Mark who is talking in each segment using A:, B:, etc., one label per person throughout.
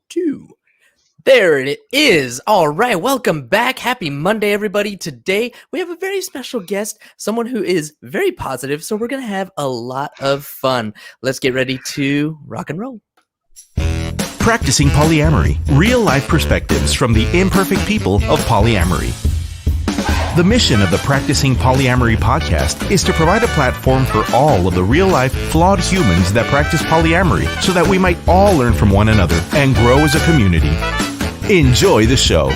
A: 2. There it is. All right, welcome back. Happy Monday, everybody. Today, we have a very special guest, someone who is very positive, so we're going to have a lot of fun. Let's get ready to rock and roll.
B: Practicing Polyamory, real-life perspectives from the imperfect people of polyamory. The mission of the Practicing Polyamory podcast is to provide a platform for all of the real-life, flawed humans that practice polyamory so that we might all learn from one another and grow as a community. Enjoy the show.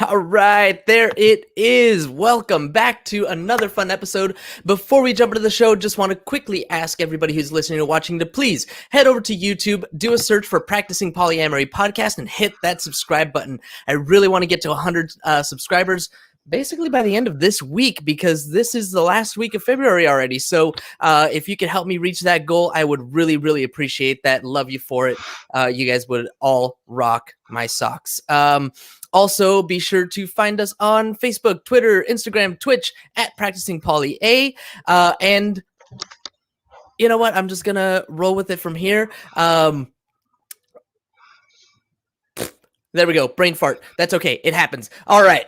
A: All right, there it is. Welcome back to another fun episode. Before we jump into the show, just want to quickly ask everybody who's listening or watching to please head over to YouTube, do a search for Practicing Polyamory Podcast, and hit that subscribe button. I really want to get to 100 subscribers basically by the end of this week, because this is the last week of February already. So if you could help me reach that goal, I would really, really appreciate that. Love you for it. You guys would all rock my socks. Also, be sure to find us on Facebook, Twitter, Instagram, Twitch at Practicing Poly A. And you know what? I'm just going to roll with it from here. There we go. Brain fart. That's okay. It happens. All right.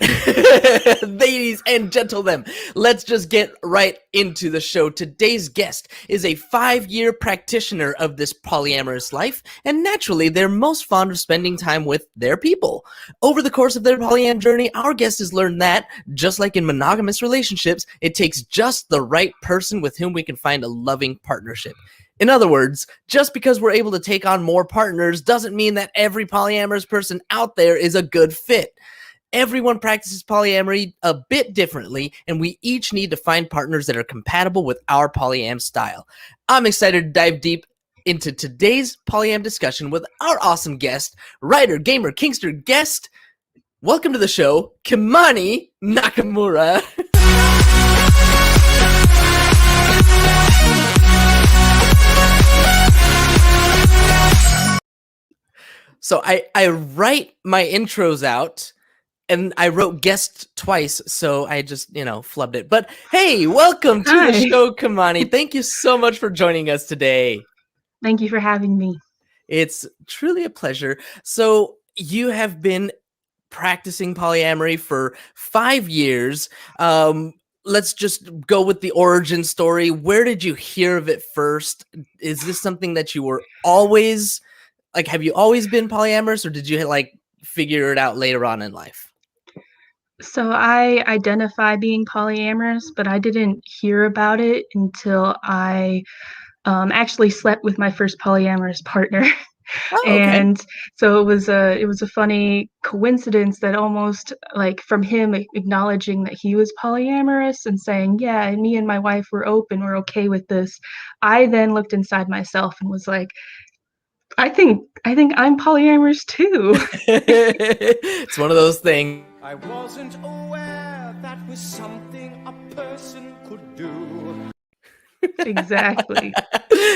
A: Ladies and gentlemen, let's just get right into the show. Today's guest is a 5-year practitioner of this polyamorous life, and naturally, they're most fond of spending time with their people. Over the course of their polyam journey, our guest has learned that, just like in monogamous relationships, it takes just the right person with whom we can find a loving partnership. In other words, just because we're able to take on more partners doesn't mean that every polyamorous person out there is a good fit. Everyone practices polyamory a bit differently, and we each need to find partners that are compatible with our polyam style. I'm excited to dive deep into today's polyam discussion with our awesome guest, writer, gamer, kinkster guest. Welcome to the show, Kimani Nakamura. So I write my intros out, and I wrote guest twice, so I just, flubbed it. But hey, welcome to the show, Kimani. Thank you so much for joining us today.
C: Thank you for having me.
A: It's truly a pleasure. So you have been practicing polyamory for 5 years. Let's just go with the origin story. Where did you hear of it first? Is this something that you were always... have you always been polyamorous, or did you figure it out later on in life?
C: So I identify being polyamorous, but I didn't hear about it until I actually slept with my first polyamorous partner.
A: Oh, okay.
C: And so it was a funny coincidence that almost from him acknowledging that he was polyamorous and saying, yeah, me and my wife were open, we're okay with this. I then looked inside myself and was like, I think I'm polyamorous too.
A: It's one of those things.
D: I wasn't aware that was something a person could do.
C: Exactly.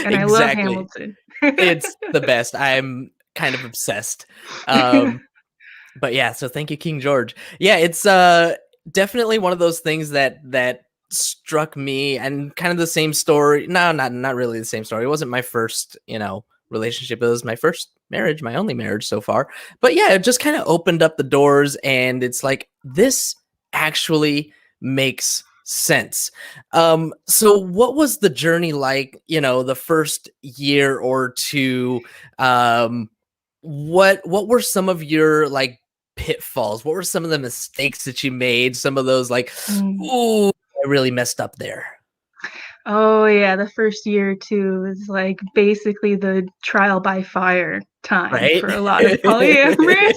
C: And I love Hamilton.
A: It's the best. I'm kind of obsessed. But yeah, so thank you, King George. Yeah, it's definitely one of those things that struck me, and kind of the same story. No, not really the same story. It wasn't my first, relationship. It was my first marriage, my only marriage so far. But yeah, it just kind of opened up the doors, and it's like, this actually makes sense. So what was the journey like, the first year or two? What were some of your pitfalls? What were some of the mistakes that you made? Some of those ooh, I really messed up there.
C: Oh yeah, the first year or two is basically the trial by fire time, right? For a lot of polyamorous.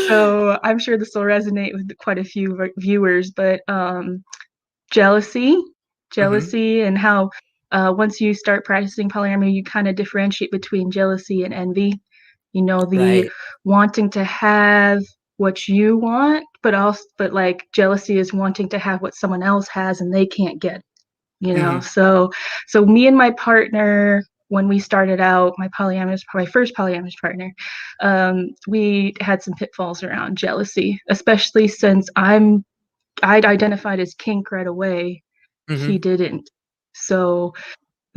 C: So I'm sure this will resonate with quite a few viewers, but jealousy, and how once you start practicing polyamory, you kind of differentiate between jealousy and envy. The wanting to have what you want, but jealousy is wanting to have what someone else has and they can't get. So me and my partner, when we started out, my first polyamorous partner, we had some pitfalls around jealousy, especially since I'd identified as kink right away. He didn't. So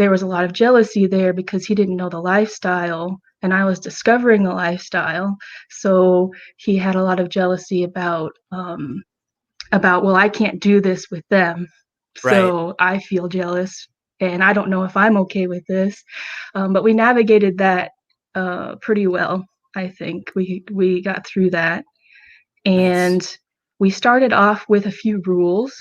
C: there was a lot of jealousy there because he didn't know the lifestyle and I was discovering the lifestyle. So he had a lot of jealousy about, well, I can't do this with them.
A: Right.
C: So I feel jealous and I don't know if I'm okay with this. But we navigated that pretty well. I think we got through that.
A: Nice.
C: And we started off with a few rules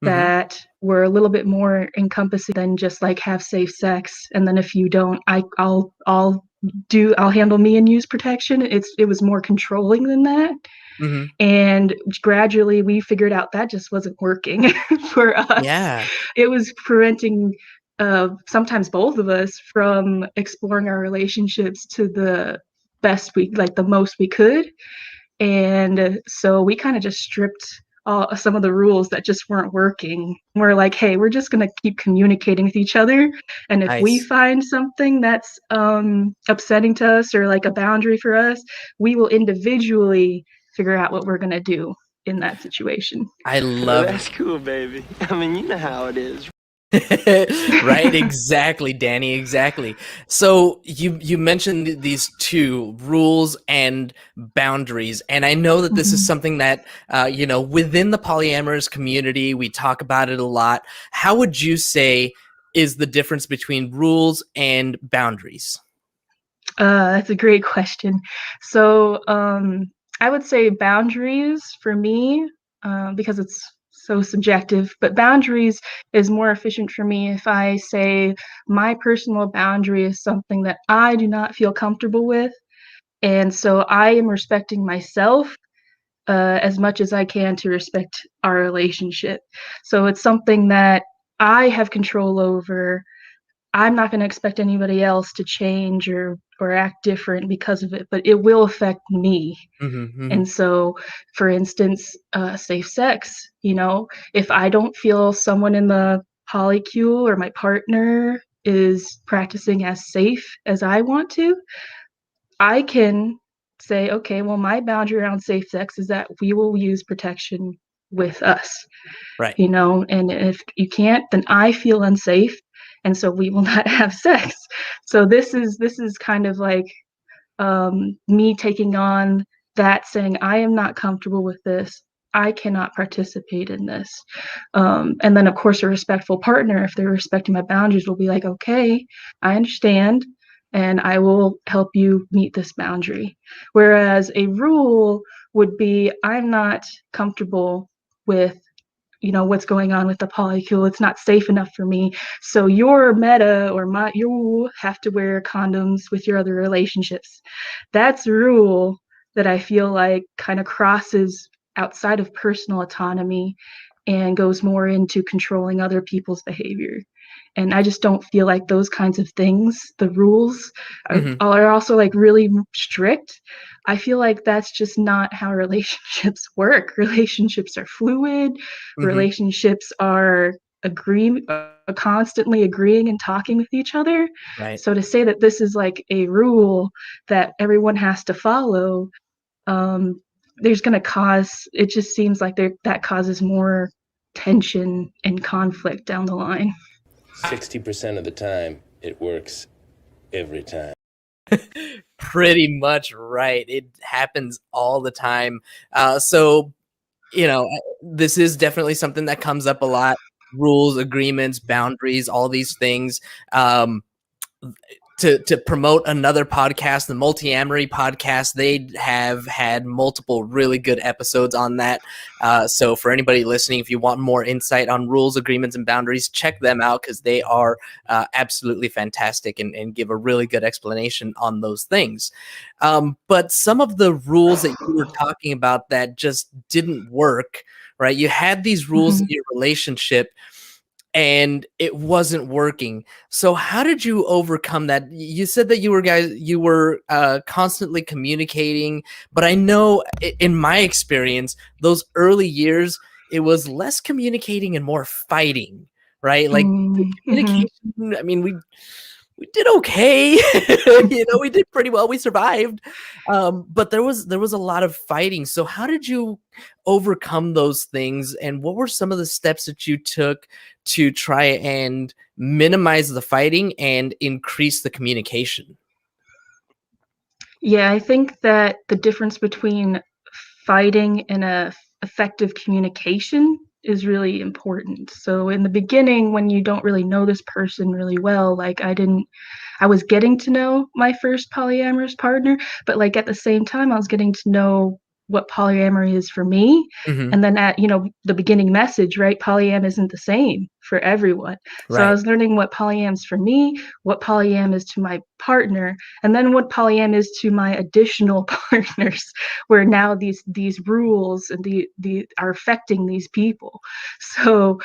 A: Mm-hmm.
C: that were a little bit more encompassing than just like have safe sex, and then if you don't, I'll handle me and use protection. It was more controlling than that.
A: Mm-hmm.
C: And gradually we figured out that just wasn't working for us.
A: Yeah.
C: It was preventing sometimes both of us from exploring our relationships to the the most we could. And so we kind of just stripped some of the rules that just weren't working. We're like, hey, we're just going to keep communicating with each other. And if we
A: Nice.
C: find something that's upsetting to us or like a boundary for us, we will individually figure out what we're going to do in that situation.
A: I love
E: That's cool, baby. I mean, you know how it is.
A: right, exactly, Danny, exactly. So you mentioned these two, rules and boundaries, and I know that this is
C: Mhm.
A: something that within the polyamorous community we talk about it a lot. How would you say is the difference between rules and boundaries?
C: That's a great question. So, I would say boundaries for me, because it's so subjective, but boundaries is more efficient for me if I say my personal boundary is something that I do not feel comfortable with. And so I am respecting myself as much as I can to respect our relationship. So it's something that I have control over. I'm not gonna expect anybody else to change or act different because of it, but it will affect me.
A: Mm-hmm.
C: And so, for instance, safe sex, if I don't feel someone in the polycule or my partner is practicing as safe as I want to, I can say, okay, well, my boundary around safe sex is that we will use protection with us,
A: Right.
C: and if you can't, then I feel unsafe, and so we will not have sex. So this is kind of like me taking on that, saying I am not comfortable with this. I cannot participate in this. And then, of course, a respectful partner, if they're respecting my boundaries, will be like, okay, I understand, and I will help you meet this boundary. Whereas a rule would be, I'm not comfortable with what's going on with the polycule. It's not safe enough for me. So your meta or you have to wear condoms with your other relationships. That's a rule that I feel like kind of crosses outside of personal autonomy and goes more into controlling other people's behavior. And I just don't feel like those kinds of things, the rules
A: Mm-hmm.
C: are also like really strict. I feel like that's just not how relationships work. Relationships are fluid.
A: Mm-hmm.
C: Relationships are constantly agreeing and talking with each other.
A: Right.
C: So to say that this is like a rule that everyone has to follow, um, there's going to cause. It just seems like that causes more tension and conflict down the line.
F: 60% of the time, it works every time.
A: Pretty much right. It happens all the time. So this is definitely something that comes up a lot. Rules, agreements, boundaries, all these things. To promote another podcast, the Multiamory podcast, they have had multiple really good episodes on that. So for anybody listening, if you want more insight on rules, agreements, and boundaries, check them out because they are absolutely fantastic and give a really good explanation on those things. But some of the rules that you were talking about that just didn't work, right? You had these rules in
C: Mhm.
A: your relationship and it wasn't working. So how did you overcome that? You said that you were constantly communicating, but I know in my experience, those early years, it was less communicating and more fighting, right? Like the
C: Mhm.
A: communication, I mean, we did okay. We did pretty well. We survived. But there was a lot of fighting. So how did you overcome those things? And what were some of the steps that you took to try and minimize the fighting and increase the communication?
C: Yeah, I think that the difference between fighting and effective communication is really important. So in the beginning, when you don't really know this person really well, like I was getting to know my first polyamorous partner, but like at the same time, I was getting to know what polyamory is for me.
A: Hmm.
C: And then at, the beginning message, right? Polyam isn't the same for everyone. So I
A: Right.
C: was learning what polyam's for me, what polyam is to my partner, and then what polyam is to my additional partners, where now these rules and the are affecting these people. So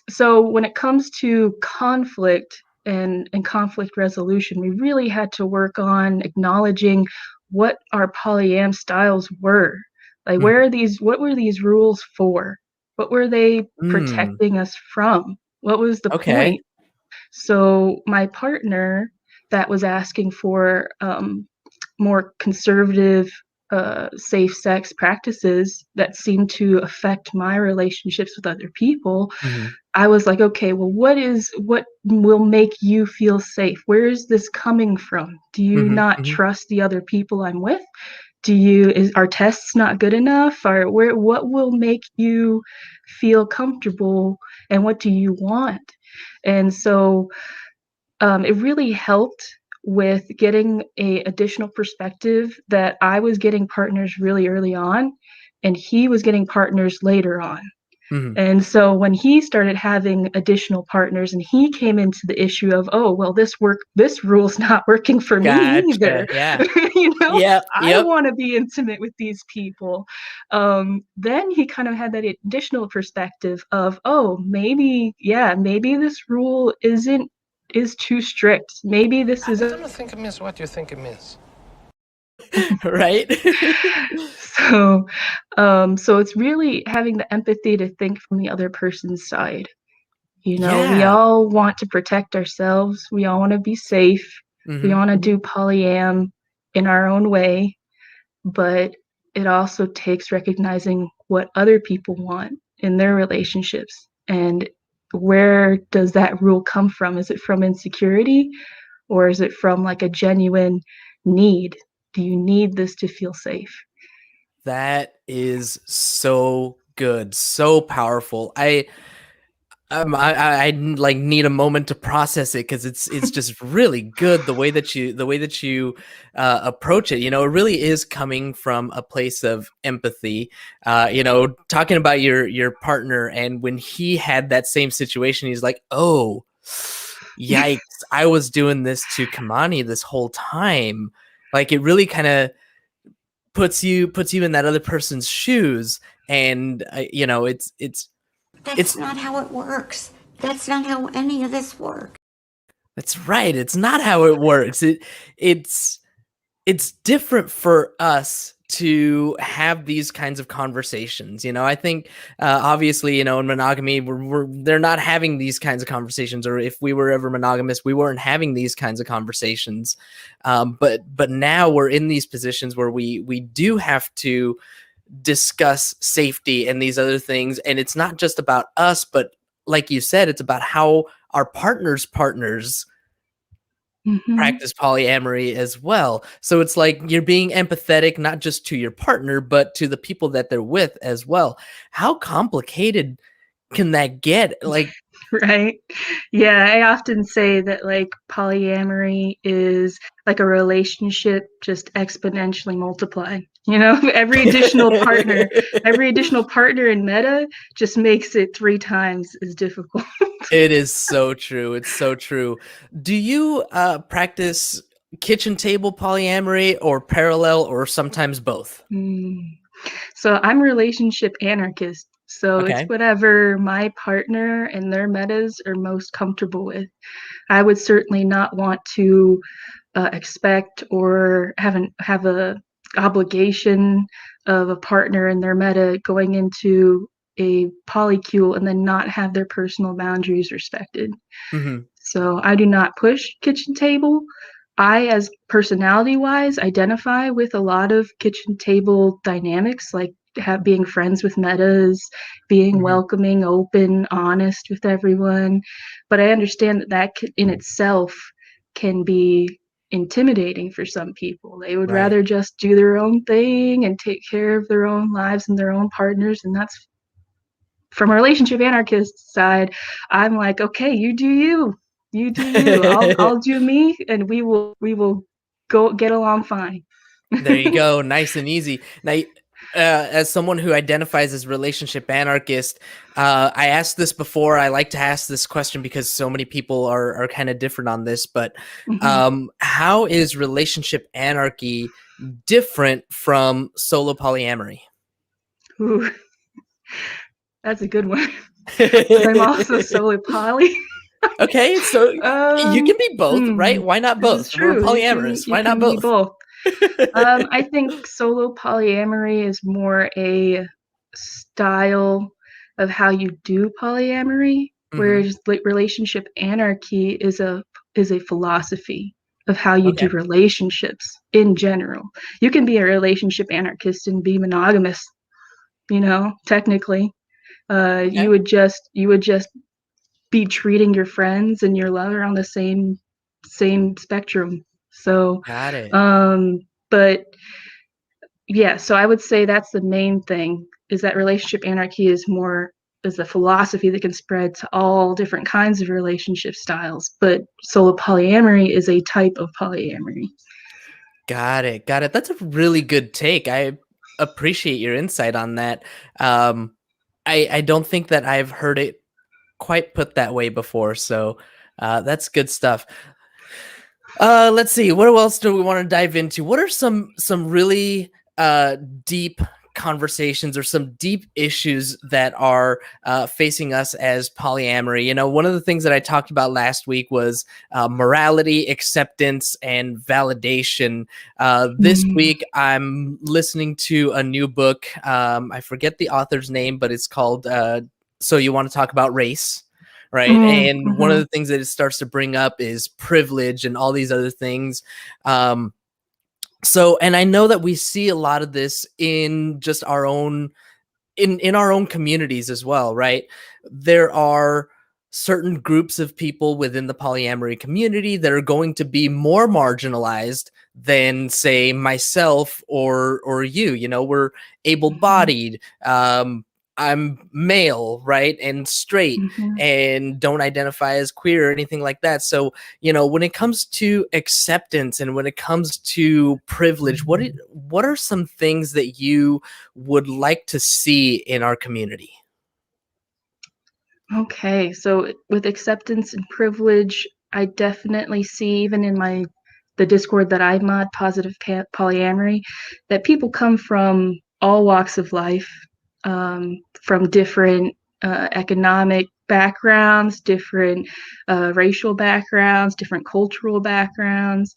C: so when it comes to conflict and conflict resolution, we really had to work on acknowledging what our polyam styles were. Like,
A: Mhm.
C: what were these rules for? What were they
A: Mm,
C: protecting us from? What was the
A: okay.
C: point? So my partner that was asking for more conservative, safe sex practices that seemed to affect my relationships with other people,
A: Mhm,
C: I was like, okay, well, what will make you feel safe? Where is this coming from? Do you
A: mhm,
C: not
A: mhm.
C: trust the other people I'm with? Is our tests not good enough? Or what will make you feel comfortable, and what do you want? And so it really helped with getting a additional perspective that I was getting partners really early on, and he was getting partners later on.
A: Mhm.
C: And so when he started having additional partners and he came into the issue of, oh, well, this rule's not working for me
A: Gotcha,
C: either.
A: yeah. Yep,
C: I
A: yep.
C: want to be intimate with these people. Then he kind of had that additional perspective of, oh, maybe, yeah, maybe this rule is too strict. Maybe this is
D: I don't think it means what you think it means.
A: Right?
C: so so it's really having the empathy to think from the other person's side. We
A: Yeah.
C: all want to protect ourselves. We all want to be safe. We
A: Mhm,
C: want to
A: mhm.
C: do polyam in our own way, but it also takes recognizing what other people want in their relationships. And where does that rule come from? Is it from insecurity, or is it from like a genuine need? Do you need this to feel safe?
A: That is so good, so powerful. I like need a moment to process it because it's just really good the way that you approach it. It really is coming from a place of empathy. Talking about your partner, and when he had that same situation, he's like, "Oh, yikes! I was doing this to Kamani this whole time." Like it really kind of puts you in that other person's shoes, and
G: That's
A: it's
G: not how it works. That's not how any of this works.
A: That's right. It's not how it works. It's different for us to have these kinds of conversations. I think obviously, in monogamy, they're not having these kinds of conversations, or if we were ever monogamous, we weren't having these kinds of conversations. But now we're in these positions where we do have to discuss safety and these other things, and it's not just about us, but like you said, it's about how our partners
C: Mhm.
A: practice polyamory as well. So it's like you're being empathetic not just to your partner, but to the people that they're with as well. How complicated can that get? Like,
C: Right? Yeah, I often say that, like, polyamory is like a relationship just exponentially multiplied. Every additional partner in meta just makes it 3 times as difficult.
A: it is so true. It's so true. Do you practice kitchen table polyamory or parallel or sometimes both?
C: Mm. So I'm a relationship anarchist. So it's
A: Okay.
C: whatever my partner and their metas are most comfortable with. I would certainly not want to expect or have a obligation of a partner and their meta going into a polycule and then not have their personal boundaries respected.
A: Mhm.
C: So I do not push kitchen table. I, as personality-wise, identify with a lot of kitchen table dynamics, like being friends with metas, being
A: Mhm.
C: welcoming, open, honest with everyone. But I understand that in itself can be intimidating for some people. They would
A: Right.
C: rather just do their own thing and take care of their own lives and their own partners, and that's from a relationship anarchist side. I'm like, okay, you do you. You do you. I'll do me, and we will go get along fine.
A: There you go. Nice and easy. Now, as someone who identifies as relationship anarchist, I asked this before. I like to ask this question because so many people are kind of different on this. But
C: Mhm.
A: how is relationship anarchy different from solo polyamory?
C: Ooh, that's a good one. Because I'm also solo poly.
A: Okay, so you
C: um,
A: can be both, right? Why not
C: this is
A: both? We're
C: true.
A: polyamorous.
C: You
A: Why not
C: can be
A: both?
C: both. I think solo polyamory is more a style of how you do polyamory,
A: Hmm.
C: whereas like relationship anarchy is a philosophy of how you do
A: Okay.
C: relationships in general. You can be a relationship anarchist and be monogamous, technically.
A: Okay.
C: You would just be treating your friends and your lover on the same spectrum. So,
A: Got it.
C: um, but yeah, so I would say that's the main thing, is that relationship anarchy is a philosophy that can spread to all different kinds of relationship styles, but solo polyamory is a type of polyamory.
A: Got it. Got it. That's a really good take. I appreciate your insight on that. Um, I don't think that I've heard it quite put that way before. So that's good stuff. Let's see. What else do we want to dive into? What are some really deep conversations or some deep issues that are facing us as polyamory? You know, one of the things that I talked about last week was morality, acceptance, and validation. This
C: Mm.
A: week, I'm listening to a new book. I forget the author's name, but it's called "So You Want to Talk About Race." Right.
C: Mm,
A: And one of
C: mhm,
A: the things that it starts to bring up is privilege and all these other things. Um, and I know that we see a lot of this in just our own in our own communities as well, right? There are certain groups of people within the polyamory community that are going to be more marginalized than say myself or you. You know, we're
C: mhm,
A: able-bodied, I'm male, right, and straight,
C: mhm.
A: and don't identify as queer or anything like that. So, you know, when it comes to acceptance and when it comes to privilege, what are some things that you would like to see in our community?
C: Okay, so with acceptance and privilege, I definitely see, even in the Discord that I mod, positive polyamory, that people come from all walks of life, from different economic backgrounds, different racial backgrounds, different cultural backgrounds,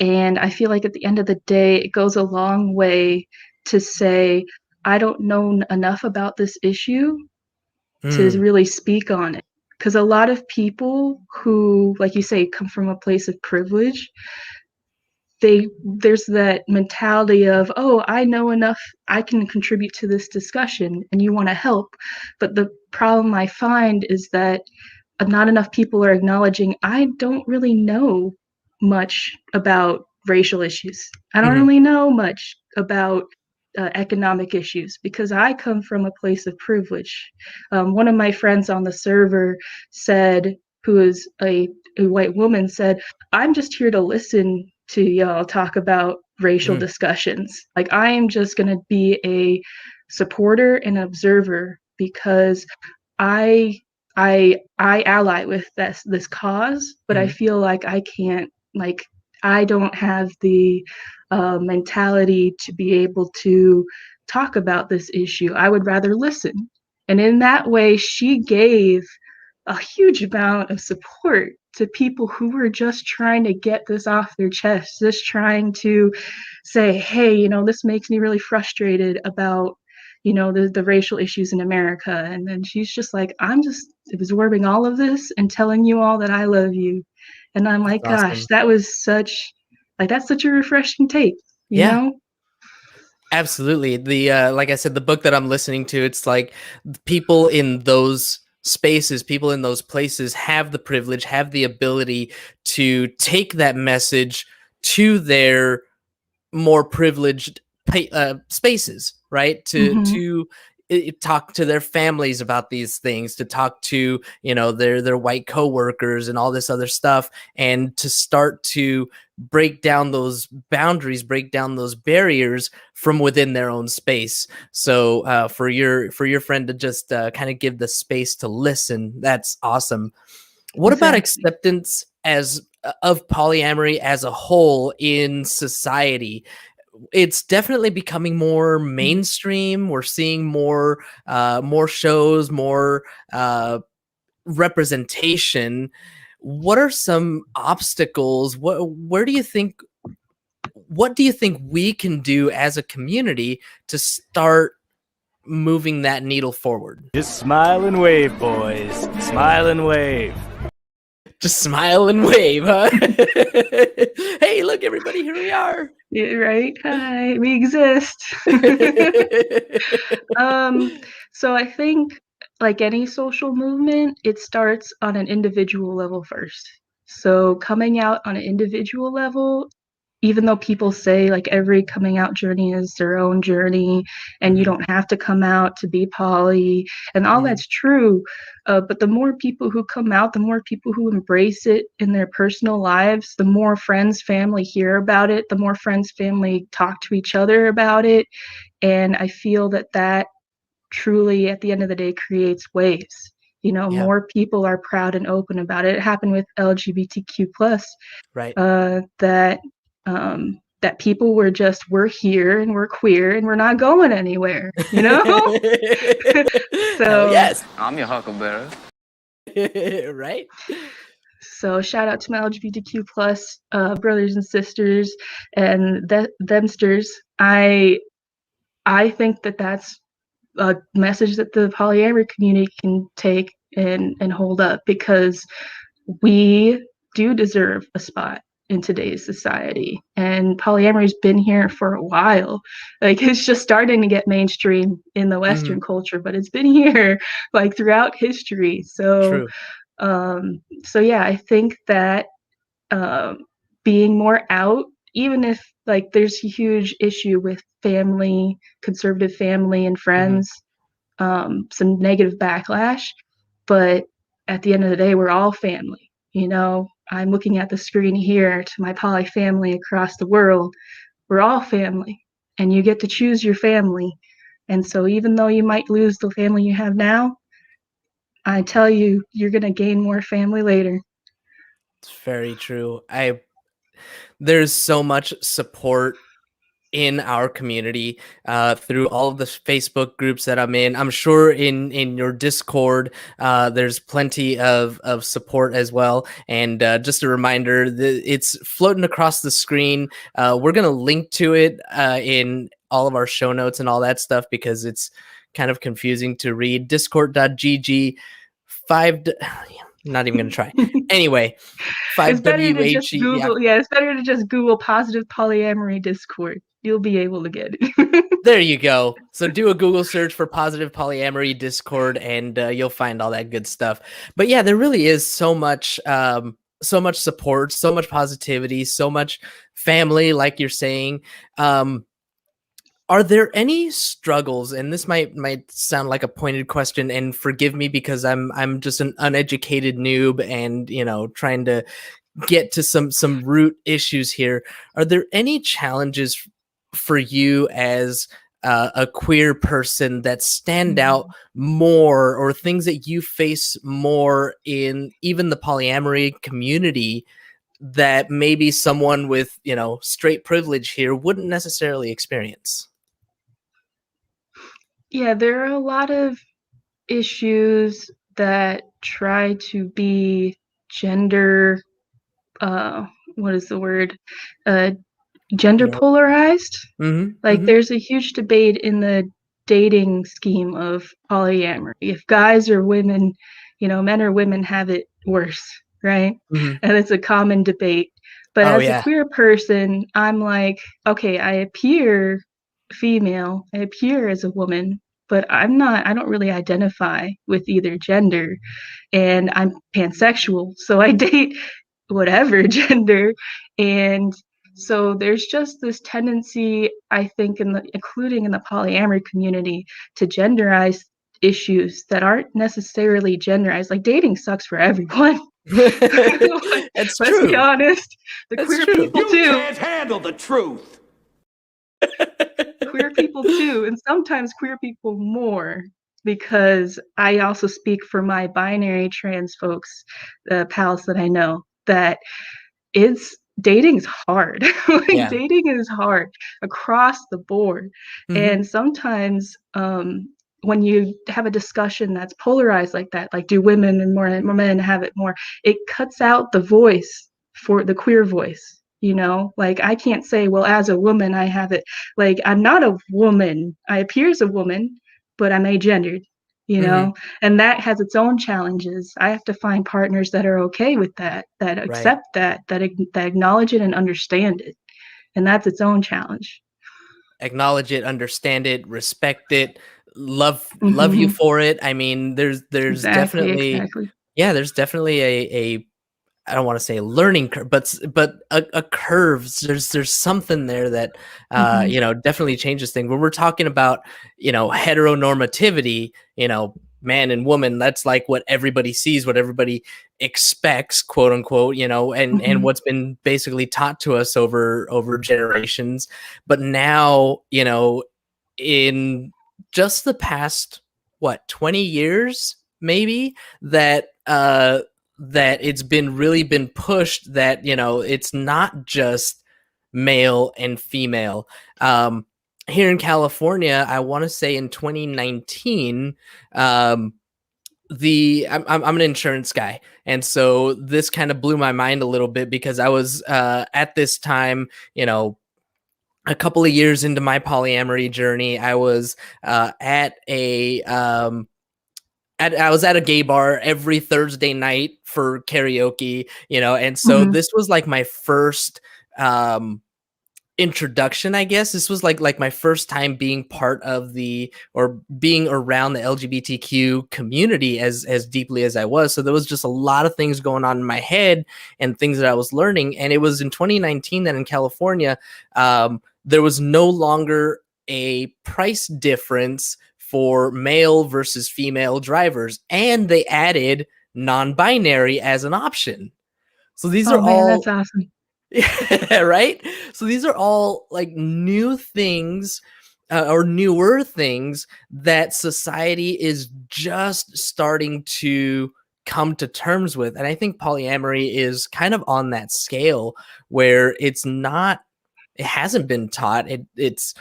C: and I feel like at the end of the day, it goes a long way to say, I don't know enough about this issue to
A: Mm,
C: really speak on it. Because a lot of people who, like you say, come from a place of privilege, there's that mentality of, oh, I know enough, I can contribute to this discussion, and you want to help. But the problem I find is that not enough people are acknowledging, I don't really know much about racial issues. I don't
A: mhm,
C: really know much about economic issues because I come from a place of privilege. One of my friends on the server said, who is a white woman, said, I'm just here to listen to y'all talk about racial
A: mm,
C: discussions. Like, I am just going to be a supporter and observer because I I ally with this cause, but I
A: mhm,
C: feel like I don't have the mentality to be able to talk about this issue. I would rather listen. And in that way, she gave a huge amount of support to people who were just trying to get this off their chest, just trying to say, hey, this makes me really frustrated about the racial issues in America. And then she's just like, I'm just absorbing all of this and telling you all that I love you. And I'm like,
A: That's
C: gosh,
A: awesome.
C: that was that's such a refreshing take, you
A: Yeah.
C: know?
A: Absolutely. The like I said, the book that I'm listening to, it's like people in those spaces, people in those places have the privilege, have the ability to take that message to their more privileged spaces, right?
C: Hmm.
A: To talk to their families about these things, to talk to their white coworkers and all this other stuff, and to start to break down those boundaries, break down those barriers from within their own space. So for your friend to just kind of give the space to listen, that's awesome. What about
C: Exactly.
A: acceptance as of polyamory as a whole in society? It's definitely becoming more mainstream. We're seeing more shows, more representation. What are some obstacles? What do you think we can do as a community to start moving that needle forward?
H: Just smile and wave, boys. Smile and wave.
A: Just smile and wave, huh? Hey, look, everybody, here we are.
C: Yeah, right? Hi, we exist. So I think, like any social movement, it starts on an individual level first. So coming out on an individual level, even though people say like every coming out journey is their own journey and you
A: Mhm,
C: don't have to come out to be poly, and all
A: mhm,
C: that's true, but the more people who come out, the more people who embrace it in their personal lives, the more friends, family hear about it, the more friends, family talk to each other about it. And I feel that truly at the end of the day creates waves.
A: yeah,
C: More people are proud and open about it. It happened with LGBTQ plus,
A: right.
C: that people were just, we're here and we're queer and we're not going anywhere,
A: Hell
C: so
A: yes.
E: I'm your huckleberry.
A: Right?
C: so shout out to my LGBTQ plus brothers and sisters and themsters. I think that's a message that the polyamory community can take and hold up, because we do deserve a spot in today's society. And polyamory's been here for a while. Like, it's just starting to get mainstream in the
A: Mhm,
C: Western culture, but it's been here like throughout history. So
A: true.
C: so yeah, I think that um being more out, even if like there's a huge issue with family, conservative family and
A: Mhm,
C: friends, some negative backlash. But at the end of the day, we're all family. I'm looking at the screen here to my poly family across the world. We're all family, and you get to choose your family. And so, even though you might lose the family you have now, I tell you, you're going to gain more family later.
A: it's very true. There's so much support in our community through all of the Facebook groups that I'm in. I'm sure in your Discord, there's plenty of support as well. And just a reminder that it's floating across the screen. We're gonna link to it in all of our show notes and all that stuff, because it's kind of confusing to read. Discord.gg five. Not even gonna try. Anyway,
C: It's
A: five
C: better to just
A: WHE. Yeah,
C: Google, yeah, it's better to just Google positive polyamory Discord. You'll be able to get it.
A: there you go. So do a Google search for positive polyamory Discord, and you'll find all that good stuff. But yeah, there really is so much support, so much positivity, so much family, like you're saying. Um, are there any struggles? And this might sound like a pointed question, and forgive me because I'm just an uneducated noob, and trying to get to some root issues here. Are there any challenges for you as a queer person that stand out more, or things that you face more in even the polyamory community that maybe someone with straight privilege here wouldn't necessarily experience?
C: Yeah, there are a lot of issues that try to be gender, uh what is the word, uh gender
A: You know.
C: polarized.
A: Mm-hmm.
C: Like,
A: Mm-hmm.
C: there's a huge debate in the dating scheme of polyamory. If guys or women, men or women have it worse, right?
A: Mhm.
C: And it's a common debate. But
A: Oh
C: as a
A: yeah.
C: queer person, I'm like, okay, I appear female, I appear as a woman, but I don't really identify with either gender, and I'm pansexual, so I date whatever gender. And so there's just this tendency, I think, including in the polyamory community, to genderize issues that aren't necessarily genderized. Like, dating sucks for everyone.
A: It's
C: Let's be
A: true.
C: honest. The
A: It's
C: queer
A: true.
C: people too.
D: handle the truth.
C: Queer people too, and sometimes queer people more, because I also speak for my binary trans folks, the pals that I know, that dating's hard. Like,
A: Yeah.
C: dating is hard across the board.
A: Mhm.
C: And sometimes when you have a discussion that's polarized like that, like, do women and more men have it more, it cuts out the voice for the queer voice. Like, I can't say, well, as a woman I have it. Like, I'm not a woman, I appear as a woman, but I'm agendered,
A: Mhm.
C: and that has its own challenges. I have to find partners that are okay with that, that
A: Right.
C: accept that acknowledge it and understand it, and that's its own challenge.
A: Acknowledge it, understand it, respect it, love you
C: Mhm.
A: for it. I mean, there's
C: Exactly,
A: definitely,
C: exactly.
A: yeah, there's definitely a I don't want to say a learning curve, but a curve. There's something there that
C: Mhm.
A: definitely changes things. When we're talking about heteronormativity, man and woman, that's like what everybody sees, what everybody expects, quote unquote, and
C: Mhm.
A: what's been basically taught to us over generations. But now, in just the past 20 years, maybe, that it's been pushed that it's not just male and female. Here in California, I want to say in 2019, um, I'm an insurance guy, and so this kind of blew my mind a little bit because I was at this time, a couple of years into my polyamory journey. I was at a I was at a gay bar every Thursday night for karaoke, and so
C: Mhm.
A: this was like my first introduction, I guess. This was like my first time being part of or being around the LGBTQ community as deeply as I was. So there was just a lot of things going on in my head and things that I was learning. And it was in 2019 that in California, there was no longer a price difference for male versus female drivers, and they added non-binary as an option. So these are
C: Oh man, that's
A: all
C: awesome.
A: yeah, right? So these are all like new things, or newer things that society is just starting to come to terms with. And I think polyamory is kind of on that scale where it hasn't been taught. It's,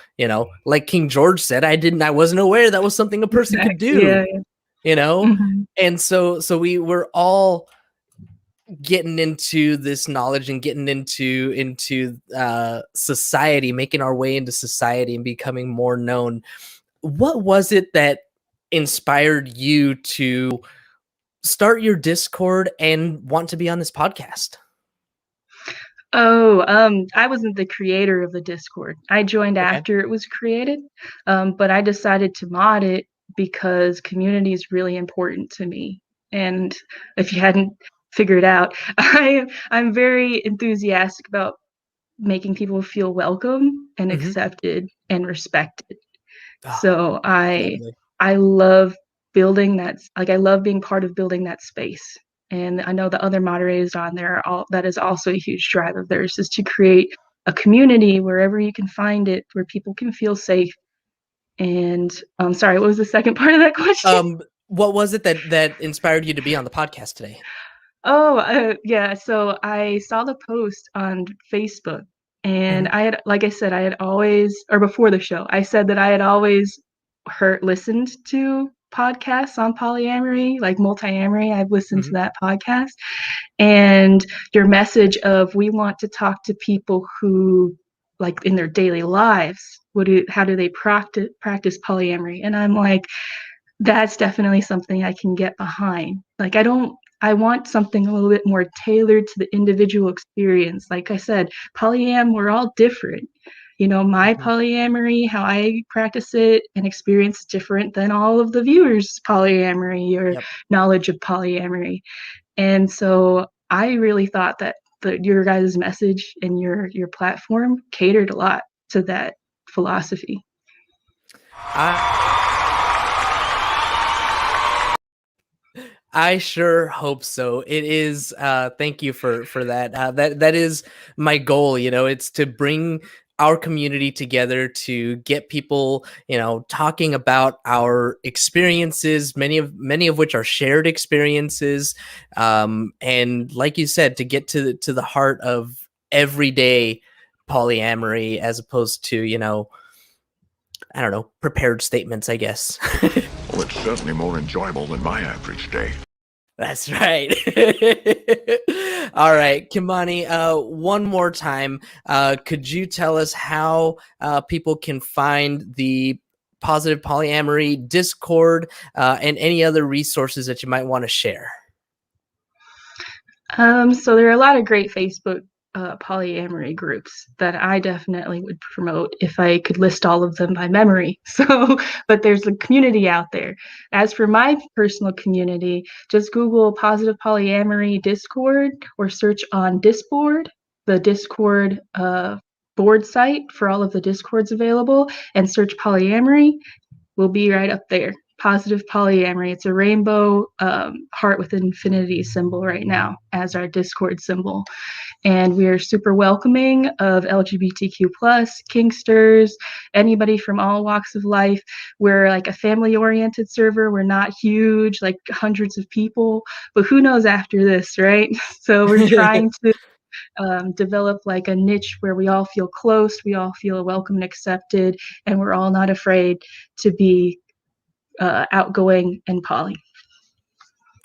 A: like King George said, I wasn't aware that was something a person could
C: Exactly. Yeah,
A: do,
C: yeah.
A: you know?
C: Mhm.
A: And so we were all getting into this knowledge and getting into society, making our way into society and becoming more known. What was it that inspired you to start your Discord and want to be on this podcast?
C: Oh, I wasn't the creator of the Discord. I joined
A: Okay.
C: after it was created, but I decided to mod it because community is really important to me. And if you hadn't figured out, I'm very enthusiastic about making people feel welcome and
A: Hmm.
C: accepted and respected.
A: Oh,
C: So
A: lovely.
C: I love building that, like, I love being part of building that space. And I know the other moderators on there are all, that is also a huge drive of theirs, is to create a community wherever you can find it, where people can feel safe. And sorry, what was the second part of that question?
A: What was it that inspired you to be on the podcast today?
C: Oh, yeah. So I saw the post on Facebook, and
A: Hmm.
C: I had, like I said, I had always, or before the show, I said that I had always listened to podcasts on polyamory, like multiamory. I've listened to
A: Hmm.
C: that podcast, and your message of, we want to talk to people who, like, in their daily lives, how do they practice polyamory? And I'm like, that's definitely something I can get behind. Like, I want something a little bit more tailored to the individual experience. Like I said, we're all different. My polyamory, how I practice it and experience is different than all of the viewers' polyamory or knowledge of polyamory. And so I really thought that your guys' message and your platform catered a lot to that philosophy.
A: I sure hope so. It is. Thank you for that. That is my goal. It's to bring our community together, to get people, talking about our experiences, many of which are shared experiences, and like you said, to get to the heart of everyday polyamory, as opposed to I don't know, prepared statements, I guess.
I: Well, it's certainly more enjoyable than my average day.
A: That's right. All right, Kimani, one more time, could you tell us how people can find the Positive Polyamory Discord and any other resources that you might want to share?
C: So there are a lot of great Facebook polyamory groups that I definitely would promote if I could list all of them by memory. But there's a community out there. As for my personal community, just Google Positive Polyamory Discord or search on Discord, the Discord board site for all of the Discords available, and search polyamory. Will be right up there. Positive Polyamory. It's a rainbow heart with an infinity symbol right now as our Discord symbol. And we are super welcoming of LGBTQ+, Kinksters, anybody from all walks of life. We're like a family-oriented server. We're not huge, like hundreds of people, but who knows after this, right? So we're trying to develop like a niche where we all feel close, we all feel welcome and accepted, and we're all not afraid to be outgoing and poly.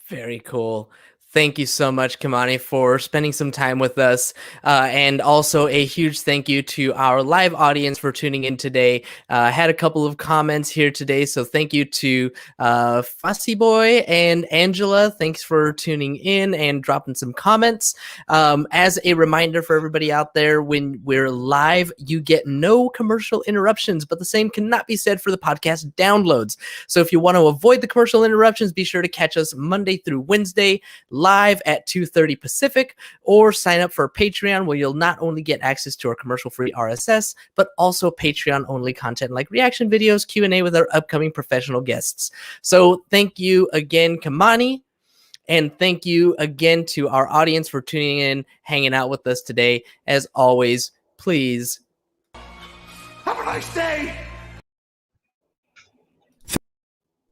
A: Very cool. Thank you so much, Kimani, for spending some time with us. And also a huge thank you to our live audience for tuning in today. I had a couple of comments here today, so thank you to Fussy Boy and Angela. Thanks for tuning in and dropping some comments. As a reminder for everybody out there, when we're live, you get no commercial interruptions, but the same cannot be said for the podcast downloads. So if you want to avoid the commercial interruptions, be sure to catch us Monday through Wednesday, live at 2:30 Pacific, or sign up for Patreon, where you'll not only get access to our commercial-free RSS, but also Patreon-only content like reaction videos, Q&A with our upcoming professional guests. So thank you again, Kimani, and thank you again to our audience for tuning in, hanging out with us today. As always, please
I: Have a nice day!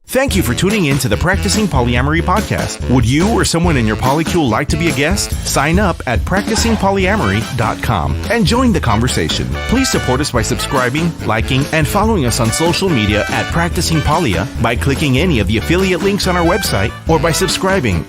B: Thank you for tuning in to the Practicing Polyamory podcast. Would you or someone in your polycule like to be a guest? Sign up at practicingpolyamory.com and join the conversation. Please support us by subscribing, liking, and following us on social media at Practicing Polya by clicking any of the affiliate links on our website or by subscribing at